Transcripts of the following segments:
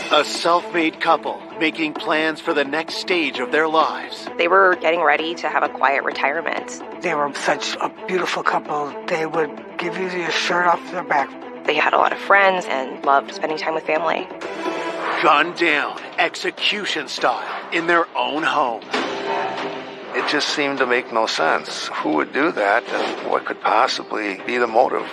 A self-made couple making plans for the next stage of their lives. They were getting ready to have a quiet retirement. They were such a beautiful couple. They would give you your shirt off their back. They had a lot of friends and loved spending time with family. Gunned down, execution style, in their own home. It just seemed to make no sense. Who would do that, and what could possibly be the motive?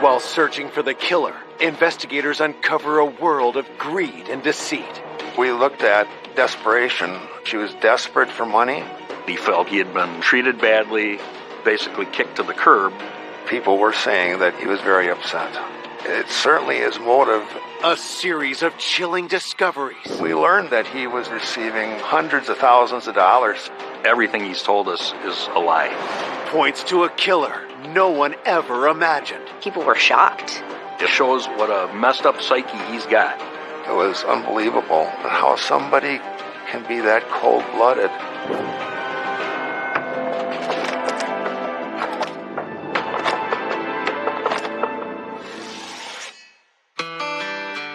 While searching for the killer, investigators uncover a world of greed and deceit. We looked at desperation. She was desperate for money. He felt he had been treated badly, basically kicked to the curb. People were saying that he was very upset. It certainly is motive. A series of chilling discoveries. We learned that he was receiving hundreds of thousands of dollars. Everything he's told us is a lie. Points to a killer no one ever imagined. People were shocked. It shows what a messed up psyche he's got. It was unbelievable how somebody can be that cold-blooded.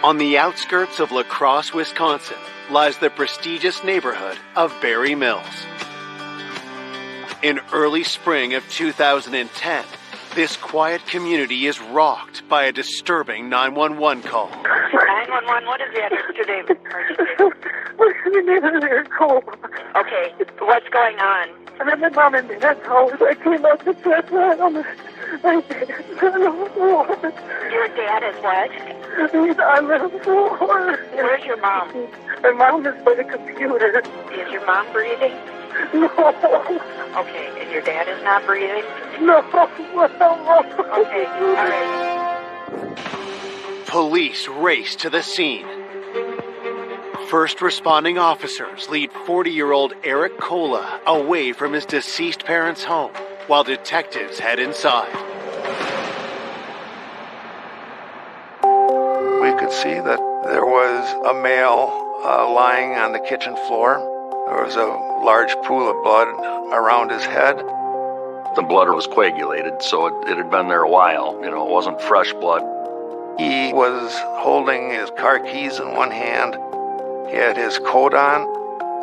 On the outskirts of La Crosse, Wisconsin, lies the prestigious neighborhood of Berry Mills. In early spring of 2010, this quiet community is rocked by a disturbing 911 call. 911, what is the address today? Okay, what's going on? I'm at my mom and dad's house. I came out to check on my Your dad is what? He's on the floor. Where's your mom? My mom is by the computer. Is your mom breathing? No. Okay, and your dad is not breathing? No. Okay, all right. Police race to the scene. First responding officers lead 40-year-old Eric Kola away from his deceased parents' home, while detectives head inside. We could see that there was a male lying on the kitchen floor. There was a large pool of blood around his head. The blood was coagulated, so it had been there a while. It wasn't fresh blood. He was holding his car keys in one hand. He had his coat on,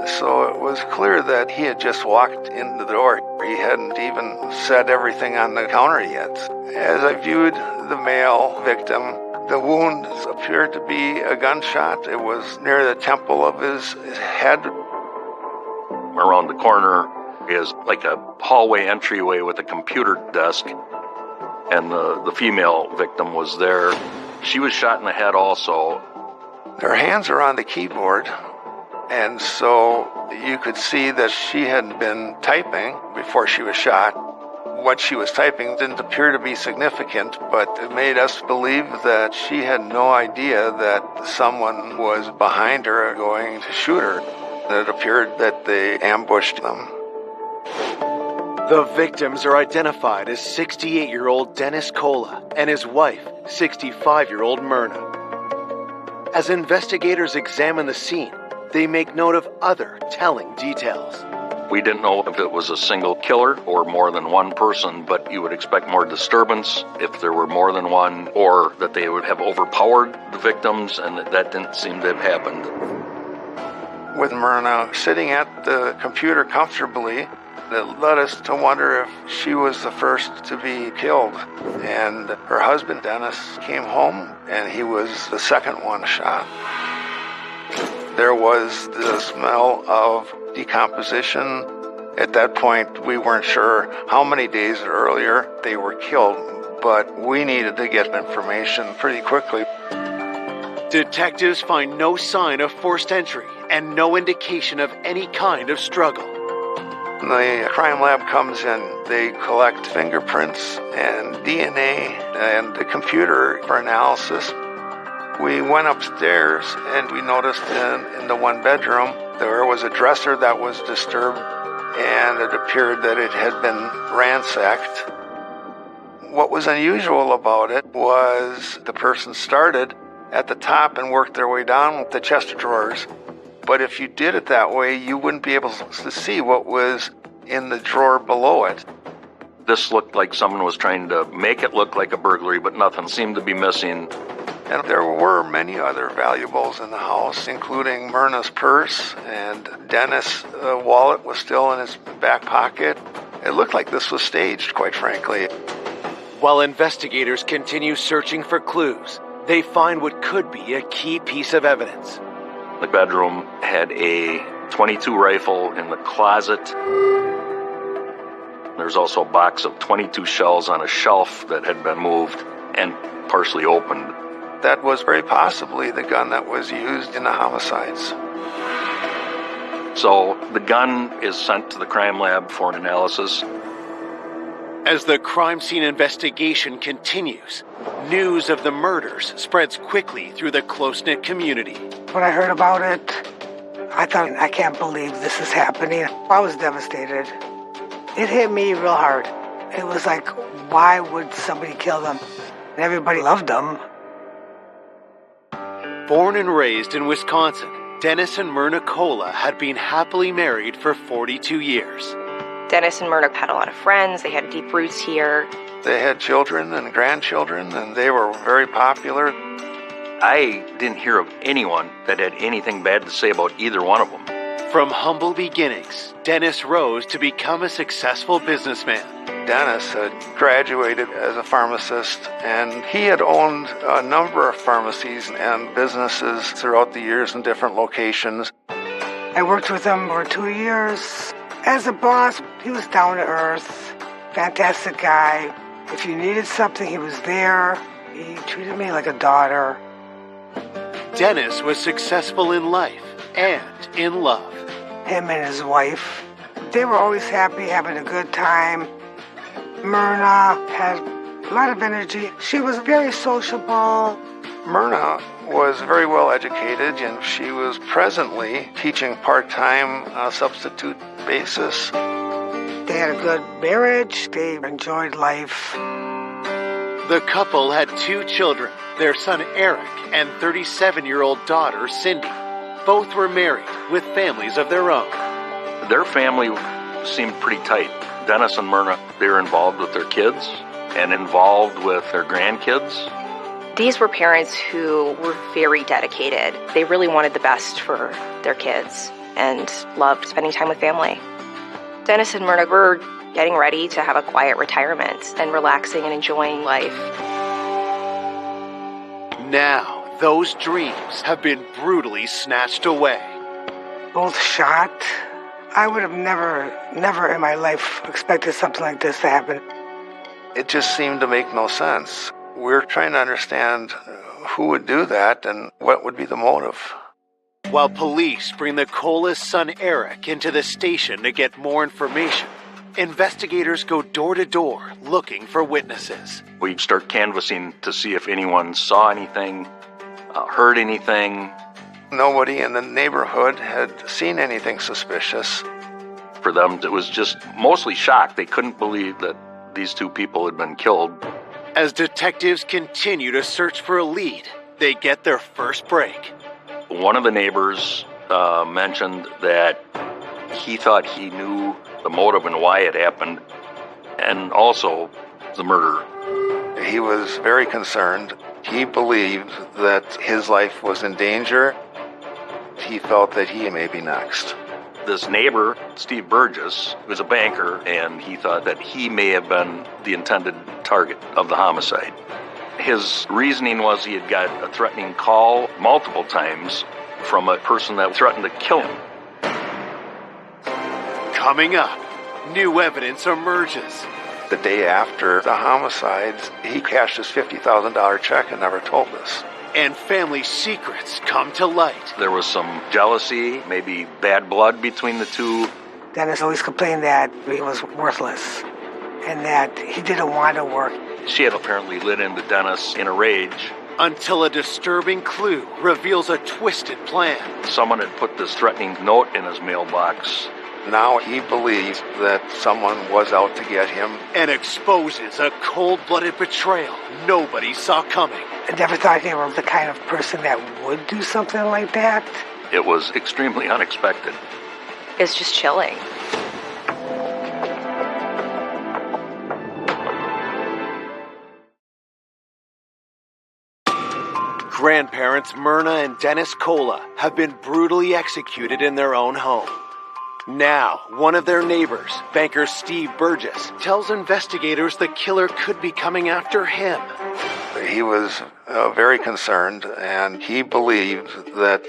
so it was clear that he had just walked in the door. He hadn't even set everything on the counter yet. As I viewed the male victim, the wound appeared to be a gunshot. It was near the temple of his head. Around the corner is like a hallway entryway with a computer desk, and the female victim was there. She was shot in the head also. Her hands are on the keyboard, and so you could see that she had been typing before she was shot. What she was typing didn't appear to be significant, but it made us believe that she had no idea that someone was behind her going to shoot her. It appeared that they ambushed them. The victims are identified as 68-year-old Dennis Kola and his wife, 65-year-old Myrna. As investigators examine the scene, they make note of other telling details. We didn't know if it was a single killer or more than one person, but you would expect more disturbance if there were more than one, or that they would have overpowered the victims, and that didn't seem to have happened. With Myrna sitting at the computer comfortably, it led us to wonder if she was the first to be killed. And her husband, Dennis, came home, and he was the second one shot. There was the smell of decomposition. At that point, we weren't sure how many days earlier they were killed, but we needed to get information pretty quickly. Detectives find no sign of forced entry and no indication of any kind of struggle. The crime lab comes in. They collect fingerprints and DNA and the computer for analysis. We went upstairs and we noticed in the one bedroom there was a dresser that was disturbed, and it appeared that it had been ransacked. What was unusual about it was the person started at the top and worked their way down with the chest of drawers. But if you did it that way, you wouldn't be able to see what was in the drawer below it. This looked like someone was trying to make it look like a burglary, but nothing seemed to be missing. And there were many other valuables in the house, including Myrna's purse, and Dennis' wallet was still in his back pocket. It looked like this was staged, quite frankly. While investigators continue searching for clues, they find what could be a key piece of evidence. The bedroom had a .22 rifle in the closet. There's also a box of .22 shells on a shelf that had been moved and partially opened. That was very possibly the gun that was used in the homicides. So the gun is sent to the crime lab for an analysis. As the crime scene investigation continues, news of the murders spreads quickly through the close-knit community. When I heard about it, I thought, I can't believe this is happening. I was devastated. It hit me real hard. It was like, why would somebody kill them? Everybody loved them. Born and raised in Wisconsin, Dennis and Myrna Cola had been happily married for 42 years. Dennis and Myrna had a lot of friends. They had deep roots here. They had children and grandchildren, and they were very popular. I didn't hear of anyone that had anything bad to say about either one of them. From humble beginnings, Dennis rose to become a successful businessman. Dennis had graduated as a pharmacist, and he had owned a number of pharmacies and businesses throughout the years in different locations. I worked with him for 2 years. As a boss, he was down to earth, fantastic guy. If you needed something, he was there. He treated me like a daughter. Dennis was successful in life and in love. Him and his wife, they were always happy, having a good time. Myrna had a lot of energy. She was very sociable. Myrna was very well educated, and she was presently teaching part-time on a substitute basis. They had a good marriage. They enjoyed life. The couple had 2 children, their son Eric and 37-year-old daughter Cindy. Both were married with families of their own. Their family seemed pretty tight. Dennis and Myrna, they were involved with their kids and involved with their grandkids. These were parents who were very dedicated. They really wanted the best for their kids and loved spending time with family. Dennis and Myrna were getting ready to have a quiet retirement and relaxing and enjoying life. Now, those dreams have been brutally snatched away. Both shot. I would have never in my life expected something like this to happen. It just seemed to make no sense. We're trying to understand who would do that and what would be the motive. While police bring the Cola's son Eric into the station to get more information, investigators go door to door looking for witnesses. We start canvassing to see if anyone saw anything, heard anything. Nobody in the neighborhood had seen anything suspicious. For them, it was just mostly shock. They couldn't believe that these 2 people had been killed. As detectives continue to search for a lead, they get their first break. One of the neighbors mentioned that he thought he knew the motive and why it happened, and also the murder. He was very concerned. He believed that his life was in danger. He felt that he may be next. This neighbor, Steve Burgess, was a banker, and he thought that he may have been the intended target of the homicide. His reasoning was he had got a threatening call multiple times from a person that threatened to kill him. Coming up, new evidence emerges. The day after the homicides, he cashed his $50,000 check and never told us. And family secrets come to light. There was some jealousy, maybe bad blood between the 2. Dennis always complained that he was worthless and that he didn't want to work. She had apparently lit into Dennis in a rage. Until a disturbing clue reveals a twisted plan. Someone had put this threatening note in his mailbox. Now he believes that someone was out to get him. And exposes a cold-blooded betrayal nobody saw coming. I never thought they were the kind of person that would do something like that. It was extremely unexpected. It's just chilling. Grandparents Myrna and Dennis Cola have been brutally executed in their own home. Now, one of their neighbors, banker Steve Burgess, tells investigators the killer could be coming after him. He was very concerned, and he believed that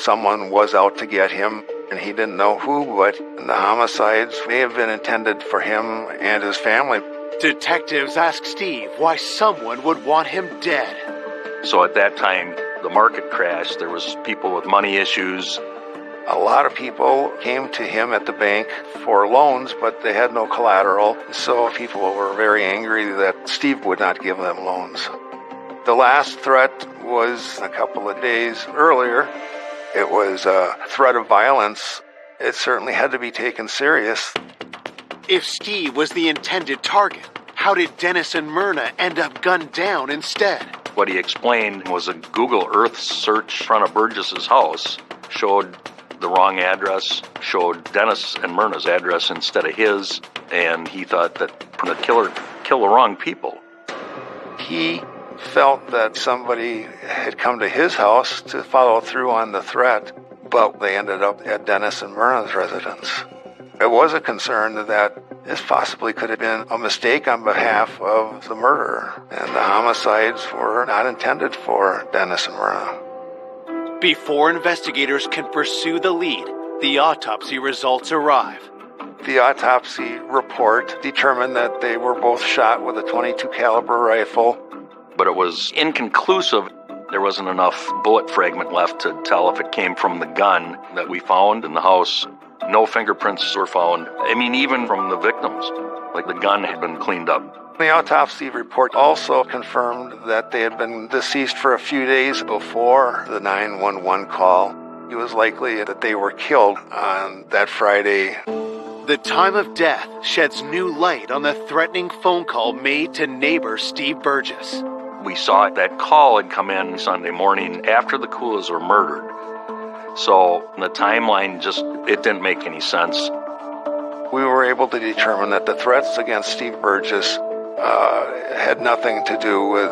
someone was out to get him, and he didn't know who, but the homicides may have been intended for him and his family. Detectives ask Steve why someone would want him dead. So at that time, the market crashed. There was people with money issues. A lot of people came to him at the bank for loans, but they had no collateral, so people were very angry that Steve would not give them loans. The last threat was a couple of days earlier. It was a threat of violence. It certainly had to be taken serious. If Steve was the intended target, how did Dennis and Myrna end up gunned down instead? What he explained was a Google Earth search in front of Burgess's house showed the wrong address, showed Dennis and Myrna's address instead of his, and he thought that the killer killed the wrong people. He felt that somebody had come to his house to follow through on the threat, but they ended up at Dennis and Myrna's residence. It was a concern that this possibly could have been a mistake on behalf of the murderer, and the homicides were not intended for Dennis and Myrna. Before investigators can pursue the lead, the autopsy results arrive. The autopsy report determined that they were both shot with a .22 caliber rifle. But it was inconclusive. There wasn't enough bullet fragment left to tell if it came from the gun that we found in the house. No fingerprints were found. I mean, even from the victims, like the gun had been cleaned up. The autopsy report also confirmed that they had been deceased for a few days before the 911 call. It was likely that they were killed on that Friday. The time of death sheds new light on the threatening phone call made to neighbor Steve Burgess. We saw that call had come in Sunday morning after the Coolas were murdered. So the timeline it didn't make any sense. We were able to determine that the threats against Steve Burgess had nothing to do with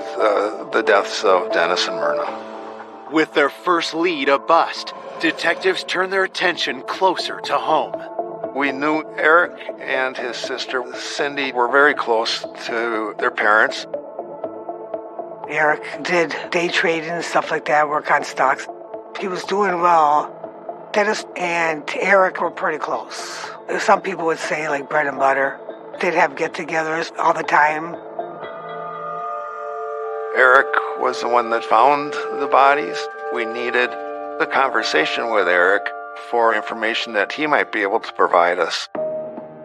the deaths of Dennis and Myrna. With their first lead a bust, detectives turn their attention closer to home. We knew Eric and his sister Cindy were very close to their parents. Eric did day trading and stuff like that, work on stocks. He was doing well. Dennis and Eric were pretty close. Some people would say like bread and butter. They'd have get-togethers all the time. Eric was the one that found the bodies. We needed a conversation with Eric for information that he might be able to provide us.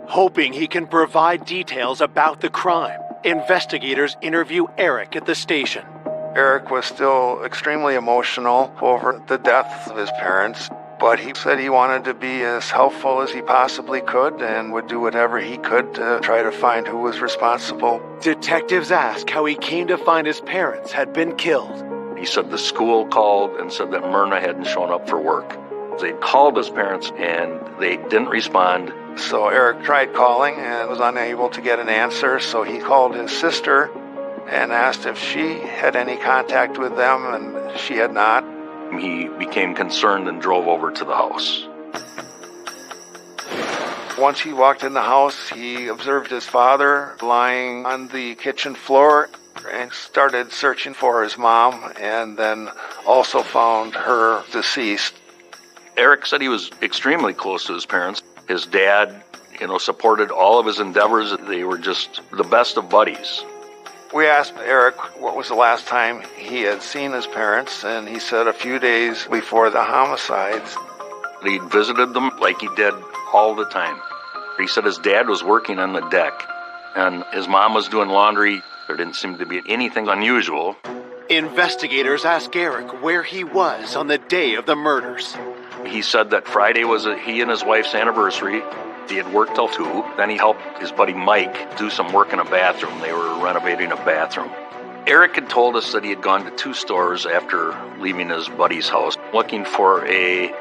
Hoping he can provide details about the crime, investigators interview Eric at the station. Eric was still extremely emotional over the death of his parents, but he said he wanted to be as helpful as he possibly could and would do whatever he could to try to find who was responsible. Detectives ask how he came to find his parents had been killed. He said the school called and said that Myrna hadn't shown up for work. They called his parents and they didn't respond. So Eric tried calling and was unable to get an answer, so he called his sister and asked if she had any contact with them, and she had not. He became concerned and drove over to the house. Once he walked in the house, he observed his father lying on the kitchen floor and started searching for his mom, and then also found her deceased. Eric said he was extremely close to his parents. His dad, supported all of his endeavors. They were just the best of buddies. We asked Eric what was the last time he had seen his parents, and he said a few days before the homicides. He visited them like he did all the time. He said his dad was working on the deck, and his mom was doing laundry. There didn't seem to be anything unusual. Investigators ask Eric where he was on the day of the murders. He said that Friday was he and his wife's anniversary. He had worked till 2. Then he helped his buddy Mike do some work in a bathroom. They were renovating a bathroom. Eric had told us that he had gone to 2 stores after leaving his buddy's house, looking for a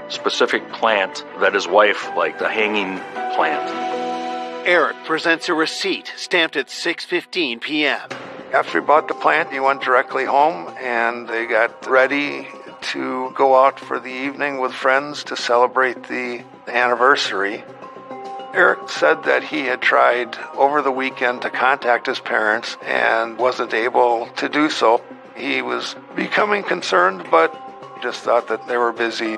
specific plant that his wife liked, a hanging plant. Eric presents a receipt stamped at 6:15 p.m. After he bought the plant, he went directly home, and they got ready to go out for the evening with friends to celebrate the anniversary. Eric said that he had tried over the weekend to contact his parents and wasn't able to do so. He was becoming concerned, but just thought that they were busy.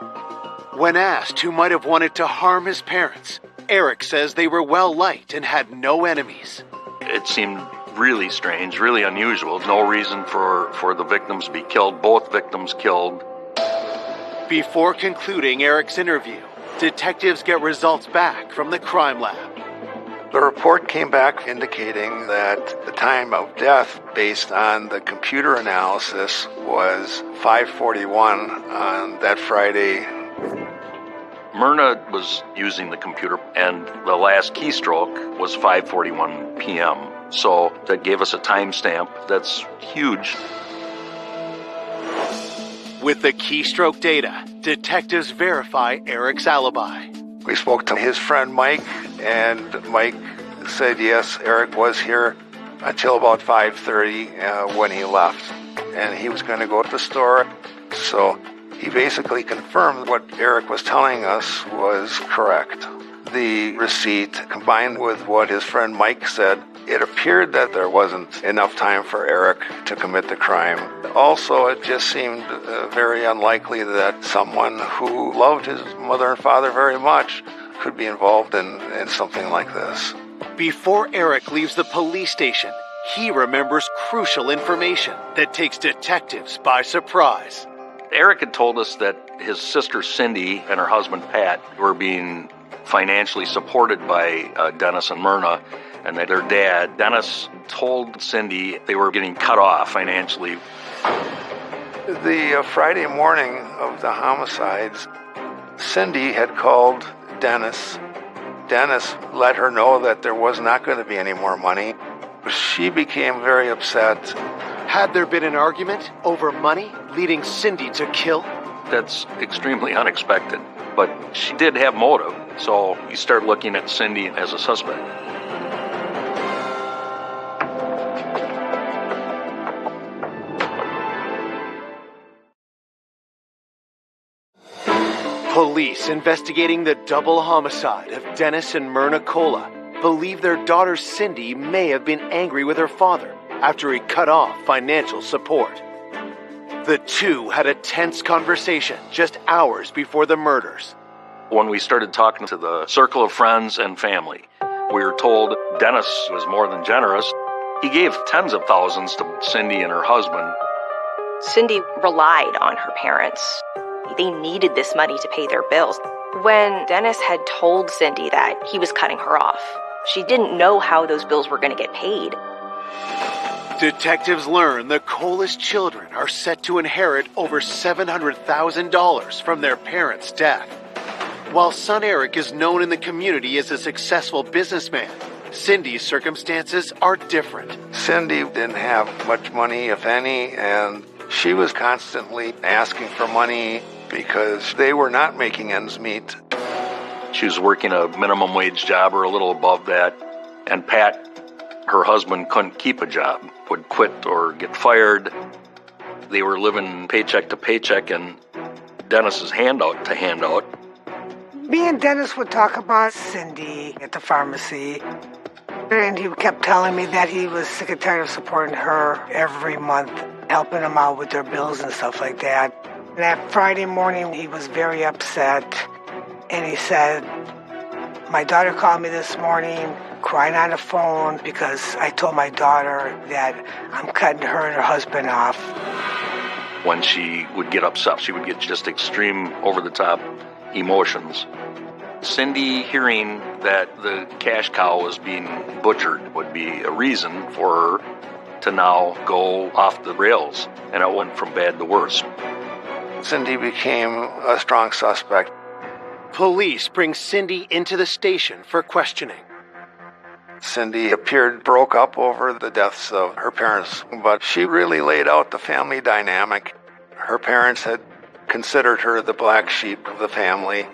When asked who might have wanted to harm his parents, Eric says they were well-liked and had no enemies. It seemed really strange, really unusual. No reason for the victims to be killed. Both victims killed. Before concluding Eric's interview, detectives get results back from the crime lab. The report came back indicating that the time of death, based on the computer analysis, was 5:41 on that Friday. Myrna was using the computer, and the last keystroke was 5:41 p.m. So that gave us a timestamp that's huge. With the keystroke data, detectives verify Eric's alibi. We spoke to his friend Mike, and Mike said yes, Eric was here until about 5:30 when he left, and he was going to go to the store. So he basically confirmed what Eric was telling us was correct. The receipt, combined with what his friend Mike said, it appeared that there wasn't enough time for Eric to commit the crime. Also, it just seemed very unlikely that someone who loved his mother and father very much could be involved in something like this. Before Eric leaves the police station, he remembers crucial information that takes detectives by surprise. Eric had told us that his sister Cindy and her husband Pat were being financially supported by Dennis and Myrna, and that their dad, Dennis, told Cindy they were getting cut off financially. The Friday morning of the homicides, Cindy had called Dennis. Dennis let her know that there was not going to be any more money. She became very upset. Had there been an argument over money leading Cindy to kill? That's extremely unexpected, but she did have motive, so you start looking at Cindy as a suspect. Police investigating the double homicide of Dennis and Myrna Cola believe their daughter Cindy may have been angry with her father after he cut off financial support. The two had a tense conversation just hours before the murders. When we started talking to the circle of friends and family, we were told Dennis was more than generous. He gave tens of thousands to Cindy and her husband. Cindy relied on her parents. They needed this money to pay their bills. When Dennis had told Cindy that he was cutting her off, she didn't know how those bills were going to get paid. Detectives learn the Colas children are set to inherit over $700,000 from their parents' death. While son Eric is known in the community as a successful businessman, Cindy's circumstances are different. Cindy didn't have much money, if any, and she was constantly asking for money because they were not making ends meet. She was working a minimum wage job or a little above that, and Pat, her husband, couldn't keep a job, would quit or get fired. They were living paycheck to paycheck and Dennis's handout to handout. Me and Dennis would talk about Cindy at the pharmacy, and he kept telling me that he was sick and tired of supporting her every month, helping them out with their bills and stuff like that. And that Friday morning, he was very upset, and he said, "My daughter called me this morning, crying on the phone because I told my daughter that I'm cutting her and her husband off." When she would get upset, she would get just extreme, over-the-top emotions. Cindy hearing that the cash cow was being butchered would be a reason for her to now go off the rails, and it went from bad to worse. Cindy became a strong suspect. Police bring Cindy into the station for questioning. Cindy appeared broke up over the deaths of her parents, but she really laid out the family dynamic. Her parents had considered her the black sheep of the family.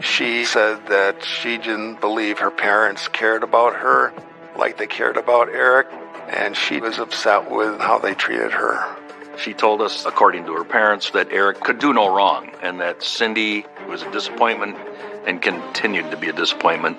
She said that she didn't believe her parents cared about her like they cared about Eric. and she was upset with how they treated her. She told us, according to her parents, that Eric could do no wrong and that Cindy was a disappointment and continued to be a disappointment.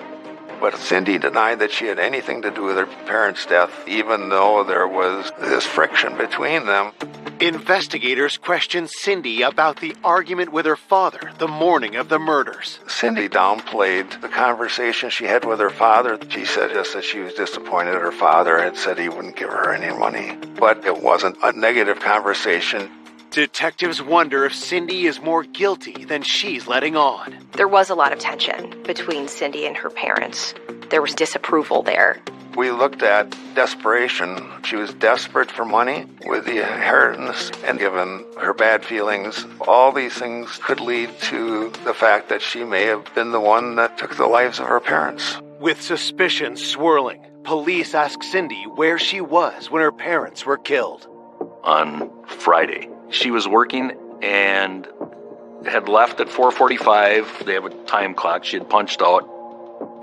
But Cindy denied that she had anything to do with her parents' death, even though there was this friction between them. Investigators questioned Cindy about the argument with her father the morning of the murders. Cindy downplayed the conversation she had with her father. She said just that she was disappointed at her father and said he wouldn't give her any money. But it wasn't a negative conversation. Detectives wonder if Cindy is more guilty than she's letting on. There was a lot of tension between Cindy and her parents. There was disapproval there. We looked at desperation. She was desperate for money with the inheritance, and given her bad feelings, all these things could lead to the fact that she may have been the one that took the lives of her parents. With suspicion swirling, police asked Cindy where she was when her parents were killed. On Friday, she was working and had left at 4:45. They have a time clock. She had punched out.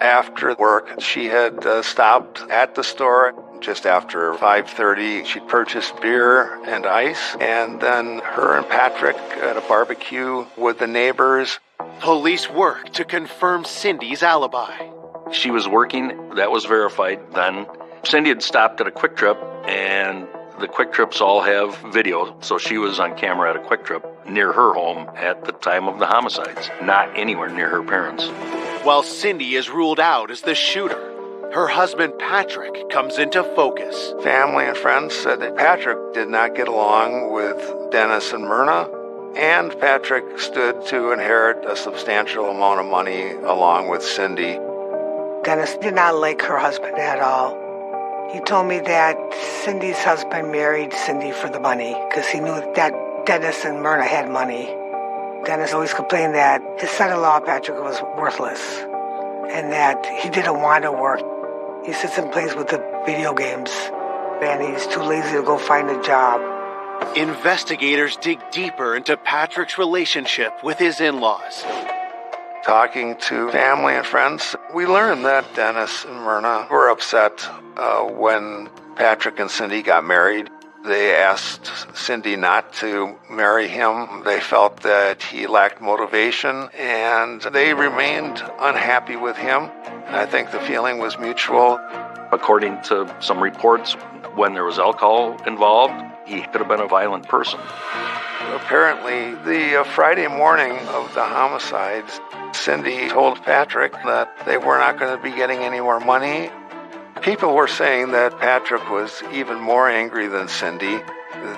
After work, she had stopped at the store just after 5:30. She'd purchased beer and ice, and then her and Patrick at a barbecue with the neighbors. Police worked to confirm Cindy's alibi. She was working. That was verified then. Cindy had stopped at a Quick Trip, and the Quick Trips all have video, so she was on camera at a Quick Trip near her home at the time of the homicides, not anywhere near her parents. While Cindy is ruled out as the shooter, her husband Patrick comes into focus. Family and friends said that Patrick did not get along with Dennis and Myrna, and Patrick stood to inherit a substantial amount of money along with Cindy. Dennis did not like her husband at all. He told me that Cindy's husband married Cindy for the money because he knew that Dennis and Myrna had money. Dennis always complained that his son-in-law, Patrick, was worthless and that he didn't want to work. He sits and plays with the video games, and he's too lazy to go find a job. Investigators dig deeper into Patrick's relationship with his in-laws. Talking to family and friends, we learned that Dennis and Myrna were upset when Patrick and Cindy got married. They asked Cindy not to marry him. They felt that he lacked motivation, and they remained unhappy with him. I think the feeling was mutual. According to some reports, when there was alcohol involved, he could have been a violent person. Apparently, the Friday morning of the homicides, Cindy told Patrick that they were not going to be getting any more money. People were saying that Patrick was even more angry than Cindy,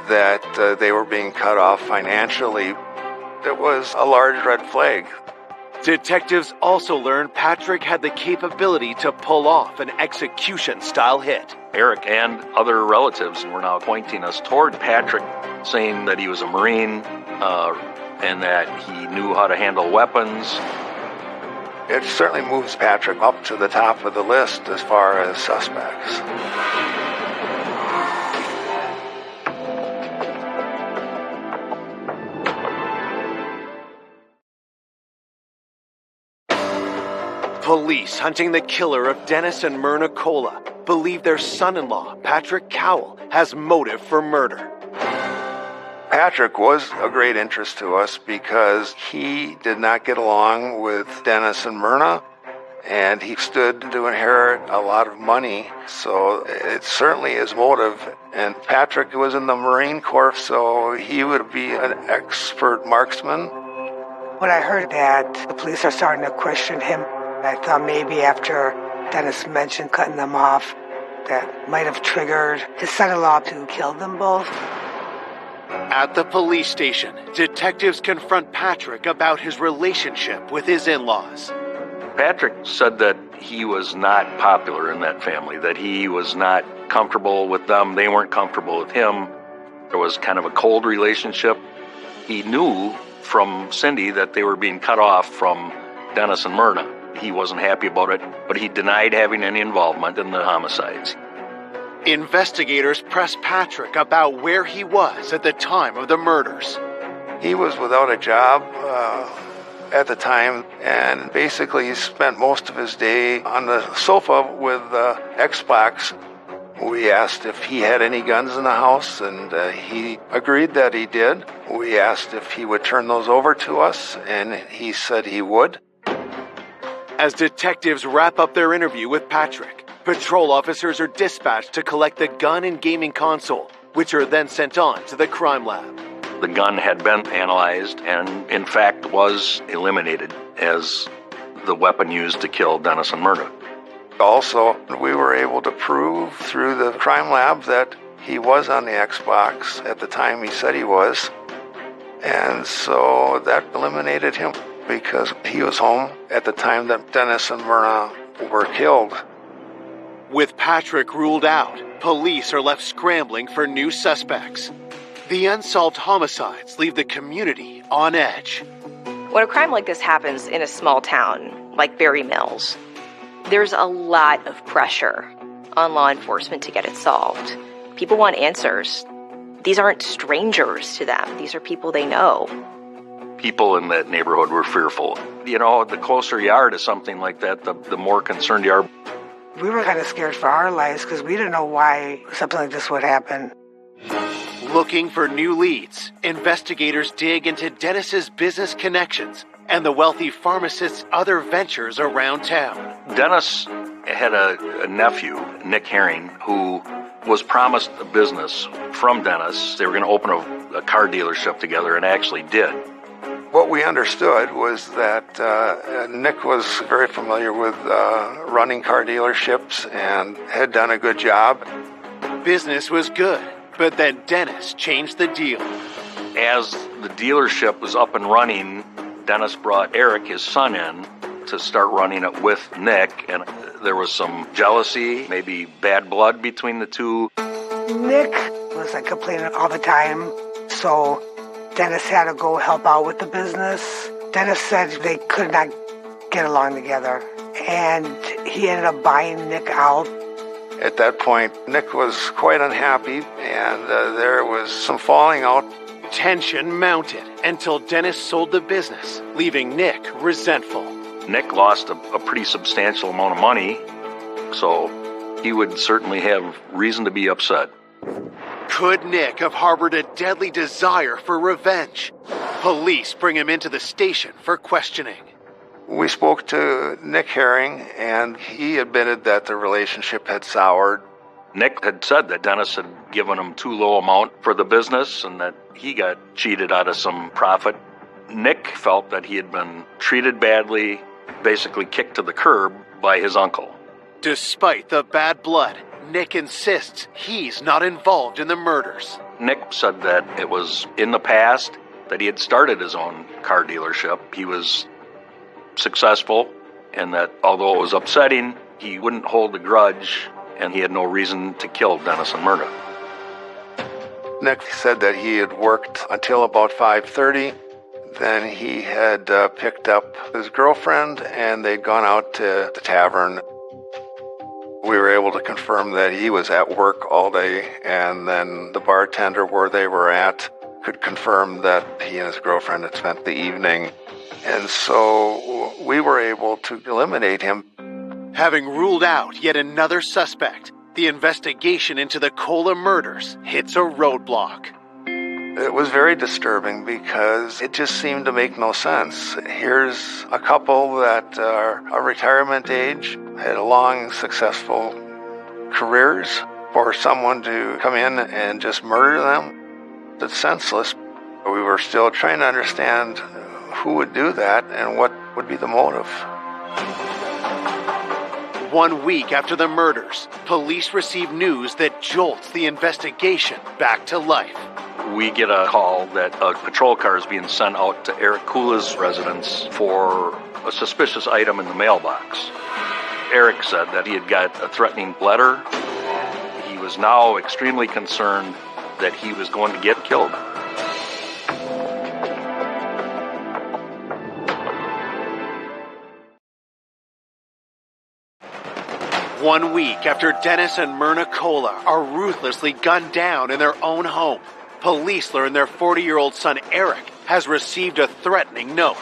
that they were being cut off financially. It was a large red flag. Detectives also learned Patrick had the capability to pull off an execution-style hit. Eric and other relatives were now pointing us toward Patrick, saying that he was a Marine and that he knew how to handle weapons. It certainly moves Patrick up to the top of the list as far as suspects. Police hunting the killer of Dennis and Myrna Cola believe their son-in-law, Patrick Cowell, has motive for murder. Patrick was a great interest to us because he did not get along with Dennis and Myrna, and he stood to inherit a lot of money, so it certainly is motive. And Patrick was in the Marine Corps, so he would be an expert marksman. When I heard that the police are starting to question him, I thought maybe after Dennis mentioned cutting them off, that might have triggered his son-in-law to kill them both. At the police station, detectives confront Patrick about his relationship with his in-laws. Patrick said that he was not popular in that family, that he was not comfortable with them. They weren't comfortable with him. There was kind of a cold relationship. He knew from Cindy that they were being cut off from Dennis and Myrna. He wasn't happy about it, but he denied having any involvement in the homicides. Investigators press Patrick about where he was at the time of the murders. He was without a job at the time, and basically he spent most of his day on the sofa with Xbox. We asked if he had any guns in the house, and he agreed that he did. We asked if he would turn those over to us, and he said he would. As detectives wrap up their interview with Patrick, patrol officers are dispatched to collect the gun and gaming console, which are then sent on to the crime lab. The gun had been analyzed and, in fact, was eliminated as the weapon used to kill Dennis and Myrna. Also, we were able to prove through the crime lab that he was on the Xbox at the time he said he was. And so that eliminated him because he was home at the time that Dennis and Myrna were killed. With Patrick ruled out, police are left scrambling for new suspects. The unsolved homicides leave the community on edge. When a crime like this happens in a small town, like Berry Mills, there's a lot of pressure on law enforcement to get it solved. People want answers. These aren't strangers to them. These are people they know. People in that neighborhood were fearful. You know, the closer you are to something like that, the more concerned you are. We were kind of scared for our lives because we didn't know why something like this would happen. Looking for new leads, investigators dig into Dennis's business connections and the wealthy pharmacist's other ventures around town. Dennis had a nephew, Nick Herring, who was promised a business from Dennis. They were going to open a car dealership together and actually did. What we understood was that Nick was very familiar with running car dealerships and had done a good job. Business was good, but then Dennis changed the deal. As the dealership was up and running, Dennis brought Eric, his son, in to start running it with Nick, and there was some jealousy, maybe bad blood between the two. Nick was complaining all the time, so Dennis had to go help out with the business. Dennis said they could not get along together, and he ended up buying Nick out. At that point, Nick was quite unhappy, and there was some falling out. Tension mounted until Dennis sold the business, leaving Nick resentful. Nick lost a pretty substantial amount of money, so he would certainly have reason to be upset. Could Nick have harbored a deadly desire for revenge? Police bring him into the station for questioning. We spoke to Nick Herring, and he admitted that the relationship had soured. Nick had said that Dennis had given him too low amount for the business and that he got cheated out of some profit. Nick felt that he had been treated badly, basically kicked to the curb by his uncle. Despite the bad blood, Nick insists he's not involved in the murders. Nick said that it was in the past that he had started his own car dealership. He was successful, and that although it was upsetting, he wouldn't hold a grudge, and he had no reason to kill Dennis and Myrna. Nick said that he had worked until about 5:30. Then he had picked up his girlfriend, and they'd gone out to the tavern. We were able to confirm that he was at work all day, and then the bartender where they were at could confirm that he and his girlfriend had spent the evening. And so we were able to eliminate him. Having ruled out yet another suspect, the investigation into the Cola murders hits a roadblock. It was very disturbing because it just seemed to make no sense. Here's a couple that are of retirement age, had long, successful careers. For someone to come in and just murder them, it's senseless. We were still trying to understand who would do that and what would be the motive. 1 week after the murders, police receive news that jolts the investigation back to life. We get a call that a patrol car is being sent out to Eric Kula's residence for a suspicious item in the mailbox. Eric said that he had got a threatening letter. He was now extremely concerned that he was going to get killed. One week after Dennis and Myrna Cola are ruthlessly gunned down in their own home, police learn their 40-year-old son Eric has received a threatening note.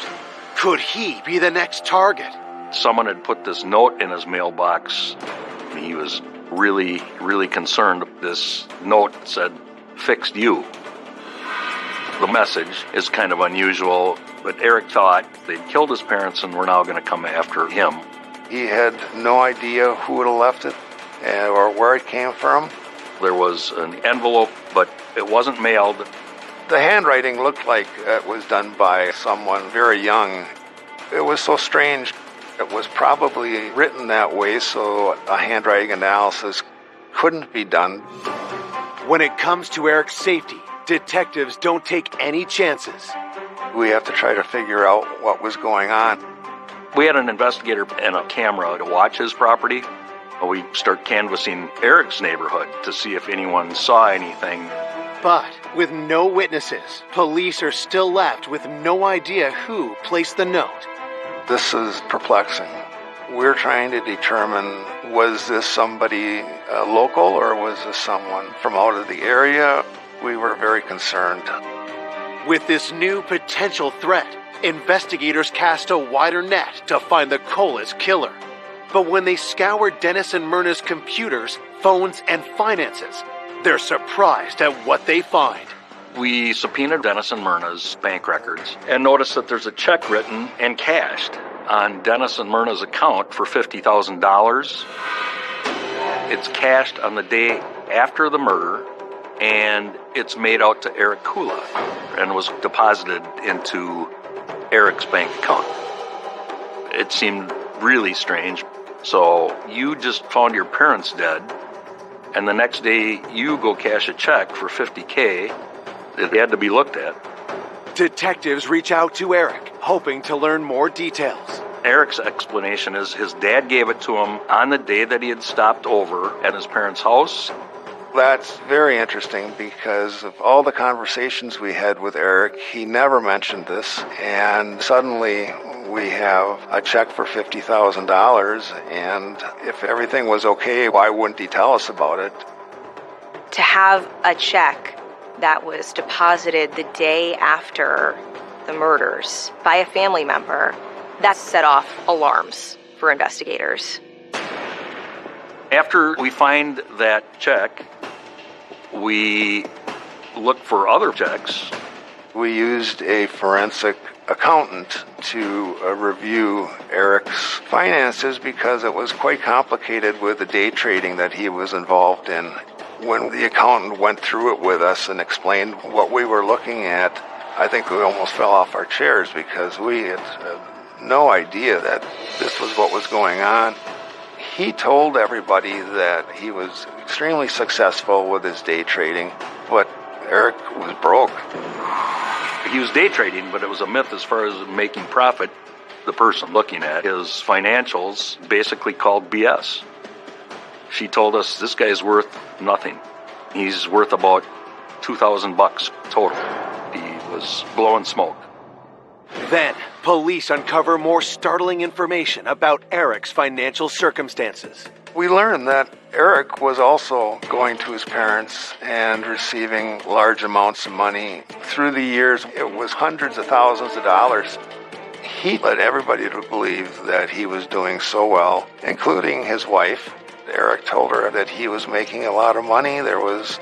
Could he be the next target? Someone had put this note in his mailbox. He was really, really concerned. This note said, "Fixed you." The message is kind of unusual, but Eric thought they'd killed his parents and were now going to come after him. He had no idea who would have left it or where it came from. There was an envelope, but it wasn't mailed. The handwriting looked like it was done by someone very young. It was so strange. It was probably written that way so a handwriting analysis couldn't be done. When it comes to Eric's safety, detectives don't take any chances. We have to try to figure out what was going on. We had an investigator and a camera to watch his property. We start canvassing Eric's neighborhood to see if anyone saw anything. But with no witnesses, police are still left with no idea who placed the note. This is perplexing. We're trying to determine, was this somebody local or was this someone from out of the area? We were very concerned. With this new potential threat, investigators cast a wider net to find the Cola's killer. But when they scoured Dennis and Myrna's computers, phones, and finances, they're surprised at what they find. We subpoenaed Dennis and Myrna's bank records and noticed that there's a check written and cashed on Dennis and Myrna's account for $50,000. It's cashed on the day after the murder, and it's made out to Eric Kula and was deposited into Eric's bank account. It seemed really strange. So you just found your parents dead, and the next day you go cash a check for $50K. It had to be looked at. Detectives reach out to Eric, hoping to learn more details. Eric's explanation is his dad gave it to him on the day that he had stopped over at his parents' house. That's very interesting because of all the conversations we had with Eric, he never mentioned this, and suddenly we have a check for $50,000, and if everything was okay, why wouldn't he tell us about it? To have a check that was deposited the day after the murders by a family member, that set off alarms for investigators. After we find that check, we look for other checks. We used a forensic accountant to review Eric's finances because it was quite complicated with the day trading that he was involved in. When the accountant went through it with us and explained what we were looking at, I think we almost fell off our chairs because we had no idea that this was what was going on. He told everybody that he was extremely successful with his day trading, but Eric was broke. He was day trading, but it was a myth as far as making profit. The person looking at his financials basically called BS. She told us this guy's worth nothing. He's worth about $2,000 total. He was blowing smoke. Then, police uncover more startling information about Eric's financial circumstances. We learned that Eric was also going to his parents and receiving large amounts of money. Through the years, it was hundreds of thousands of dollars. He led everybody to believe that he was doing so well, including his wife. Eric told her that he was making a lot of money. There was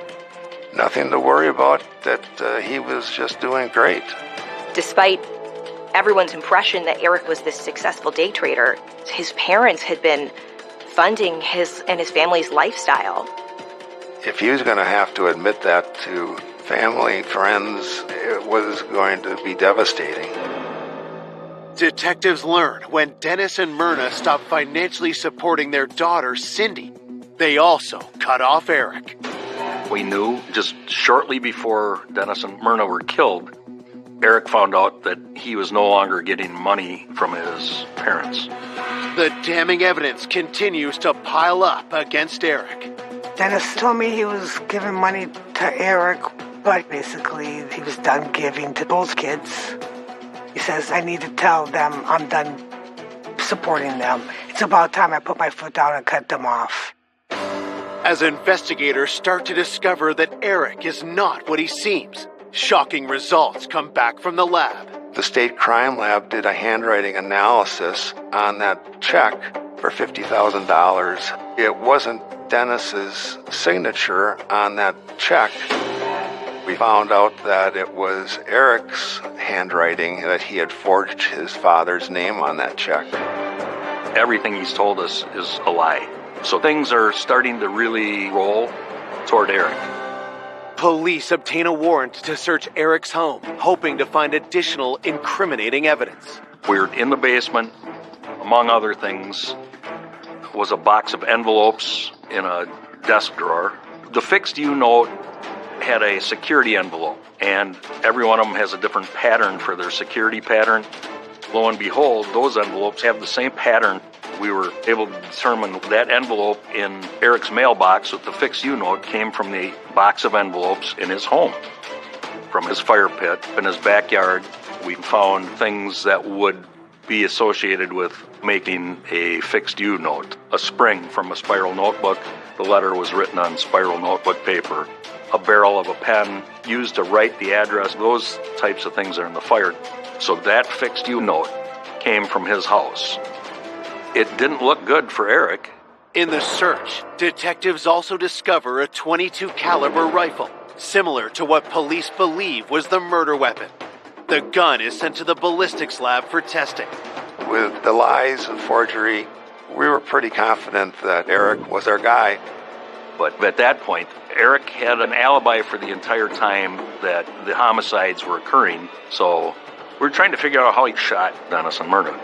nothing to worry about, that he was just doing great. Despite everyone's impression that Eric was this successful day trader, his parents had been funding his and his family's lifestyle. If he was going to have to admit that to family, friends, it was going to be devastating. Detectives learn when Dennis and Myrna stopped financially supporting their daughter, Cindy, they also cut off Eric. We knew just shortly before Dennis and Myrna were killed, Eric found out that he was no longer getting money from his parents. The damning evidence continues to pile up against Eric. Dennis told me he was giving money to Eric, but basically he was done giving to both kids. He says, I need to tell them I'm done supporting them. It's about time I put my foot down and cut them off. As investigators start to discover that Eric is not what he seems, shocking results come back from the lab. The state crime lab did a handwriting analysis on that check for $50,000. It wasn't Dennis's signature on that check. We found out that it was Eric's handwriting, that he had forged his father's name on that check. Everything he's told us is a lie. So things are starting to really roll toward Eric. Police obtain a warrant to search Eric's home, hoping to find additional incriminating evidence. We're in the basement. Among other things, was a box of envelopes in a desk drawer. The fixed U note had a security envelope, and every one of them has a different pattern for their security pattern. Lo and behold, those envelopes have the same pattern. We were able to determine that envelope in Eric's mailbox with the fixed U note came from the box of envelopes in his home. From his fire pit in his backyard, we found things that would be associated with making a fixed U note. A spring from a spiral notebook. The letter was written on spiral notebook paper. A barrel of a pen used to write the address. Those types of things are in the fire. So that fixed U note came from his house. It didn't look good for Eric. In the search, detectives also discover a .22 caliber rifle, similar to what police believe was the murder weapon. The gun is sent to the ballistics lab for testing. With the lies and forgery, we were pretty confident that Eric was our guy. But at that point, Eric had an alibi for the entire time that the homicides were occurring. So we're trying to figure out how he shot Dennis and Myrna.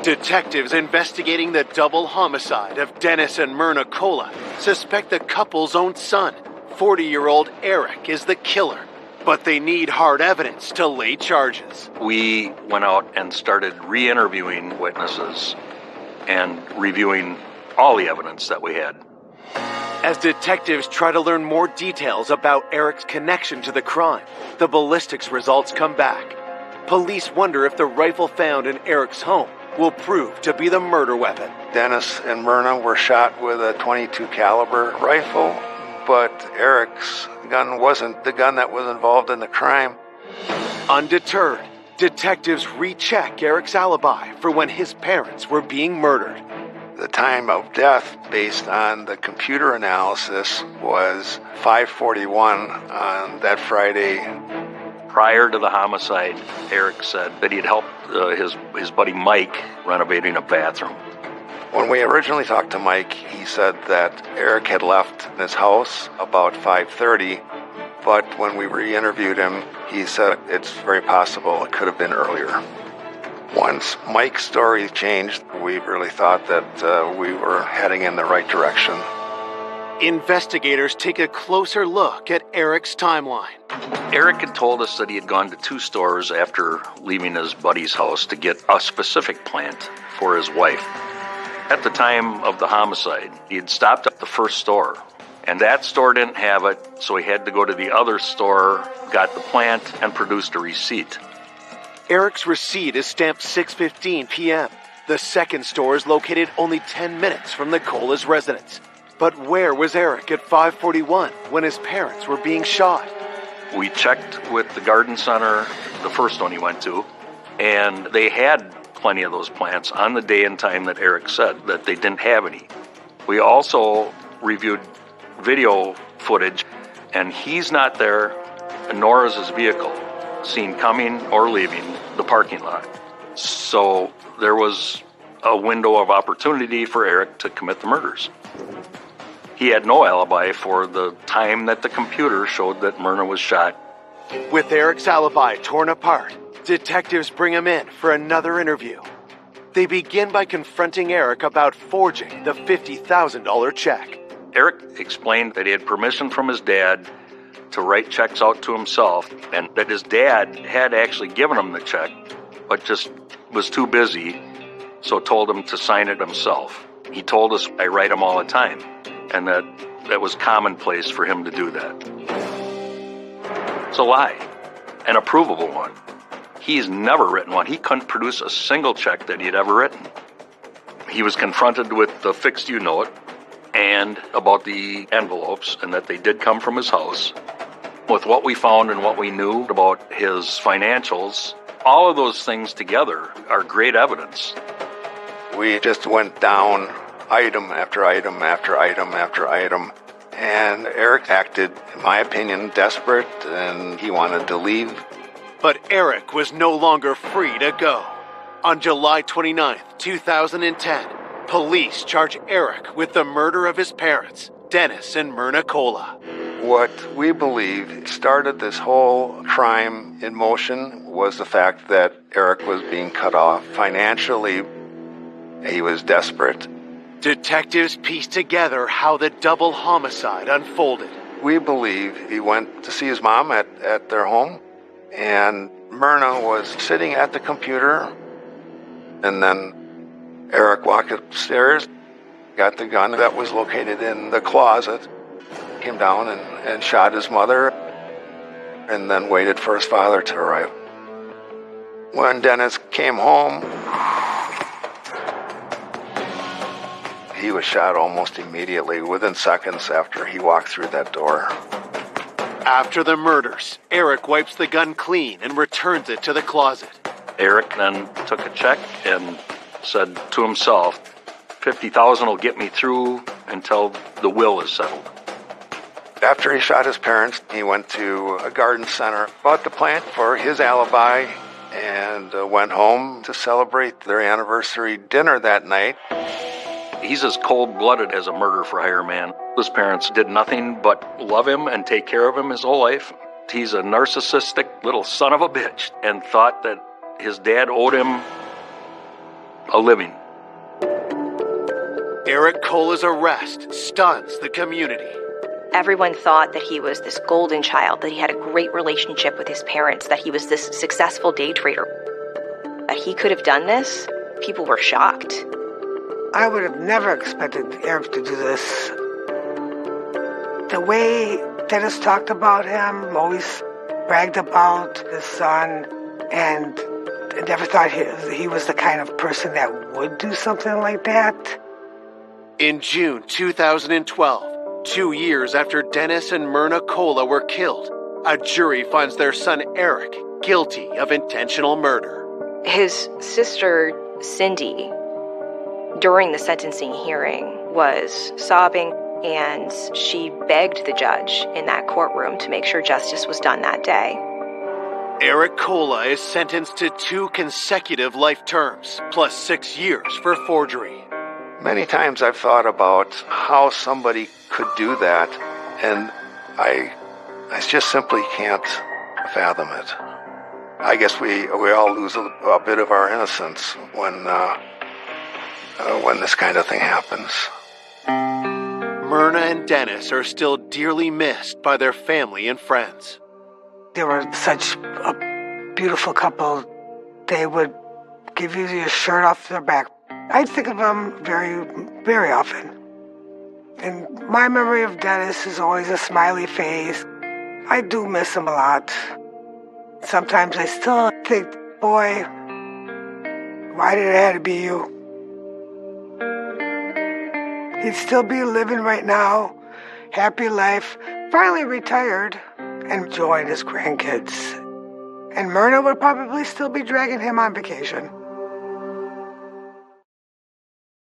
Detectives investigating the double homicide of Dennis and Myrna Cola suspect the couple's own son, 40-year-old Eric, is the killer. But they need hard evidence to lay charges. We went out and started re-interviewing witnesses and reviewing all the evidence that we had. As detectives try to learn more details about Eric's connection to the crime, the ballistics results come back. Police wonder if the rifle found in Eric's home will prove to be the murder weapon. Dennis and Myrna were shot with a .22 caliber rifle, but Eric's gun wasn't the gun that was involved in the crime. Undeterred, detectives recheck Eric's alibi for when his parents were being murdered. The time of death, based on the computer analysis, was 5:41 on that Friday. Prior to the homicide, Eric said that he'd helped his buddy Mike renovating a bathroom. When we originally talked to Mike, he said that Eric had left his house about 5:30, but when we re-interviewed him, he said it's very possible it could have been earlier. Once Mike's story changed, we really thought that we were heading in the right direction. Investigators take a closer look at Eric's timeline. Eric had told us that he had gone to 2 stores after leaving his buddy's house to get a specific plant for his wife. At the time of the homicide, he had stopped at the first store, and that store didn't have it, so he had to go to the other store, got the plant, and produced a receipt. Eric's receipt is stamped 6:15 p.m. The second store is located only 10 minutes from the Cola's residence. But where was Eric at 5:41 when his parents were being shot? We checked with the garden center, the first one he went to, and they had plenty of those plants on the day and time that Eric said that they didn't have any. We also reviewed video footage, and he's not there, nor is his vehicle seen coming or leaving the parking lot. So there was a window of opportunity for Eric to commit the murders. He had no alibi for the time that the computer showed that Myrna was shot. With Eric's alibi torn apart, detectives bring him in for another interview. They begin by confronting Eric about forging the $50,000 check. Eric explained that he had permission from his dad to write checks out to himself, and that his dad had actually given him the check, but just was too busy, so told him to sign it himself. He told us, "I write them all the time," and that was commonplace for him to do that. It's a lie, and a provable one. He's never written one. He couldn't produce a single check that he'd ever written. He was confronted with the fixed U note and about the envelopes and that they did come from his house. With what we found and what we knew about his financials, all of those things together are great evidence. We just went down item after item after item after item. And Eric acted, in my opinion, desperate, and he wanted to leave. But Eric was no longer free to go. On July 29th, 2010, police charge Eric with the murder of his parents, Dennis and Myrna Cola. What we believe started this whole crime in motion was the fact that Eric was being cut off financially. He was desperate. Detectives pieced together how the double homicide unfolded. We believe he went to see his mom at their home, and Myrna was sitting at the computer, and then Eric walked upstairs, got the gun that was located in the closet, came down and shot his mother, and then waited for his father to arrive. When Dennis came home, he was shot almost immediately, within seconds after he walked through that door. After the murders, Eric wipes the gun clean and returns it to the closet. Eric then took a check and said to himself, $50,000 will get me through until the will is settled. After he shot his parents, he went to a garden center, bought the plant for his alibi, and went home to celebrate their anniversary dinner that night. He's as cold-blooded as a murder-for-hire man. His parents did nothing but love him and take care of him his whole life. He's a narcissistic little son of a bitch and thought that his dad owed him a living. Eric Cola's arrest stuns the community. Everyone thought that he was this golden child, that he had a great relationship with his parents, that he was this successful day trader. That he could have done this, people were shocked. I would have never expected Eric to do this. The way Dennis talked about him, always bragged about his son, and I never thought he was the kind of person that would do something like that. In June 2012, 2 years after Dennis and Myrna Cola were killed, a jury finds their son Eric guilty of intentional murder. His sister, Cindy, during the sentencing hearing, was sobbing, and she begged the judge in that courtroom to make sure justice was done that day. Eric Cola is sentenced to 2 consecutive life terms, plus 6 years for forgery. Many times I've thought about how somebody could do that, and I just simply can't fathom it. I guess we all lose a bit of our innocence when this kind of thing happens. Myrna and Dennis are still dearly missed by their family and friends. They were such a beautiful couple. They would give you your shirt off their back. I think of them very, very often. And my memory of Dennis is always a smiley face. I do miss him a lot. Sometimes I still think, boy, why did it have to be you? He'd still be living right now, happy life, finally retired, and enjoying his grandkids. And Myrna would probably still be dragging him on vacation.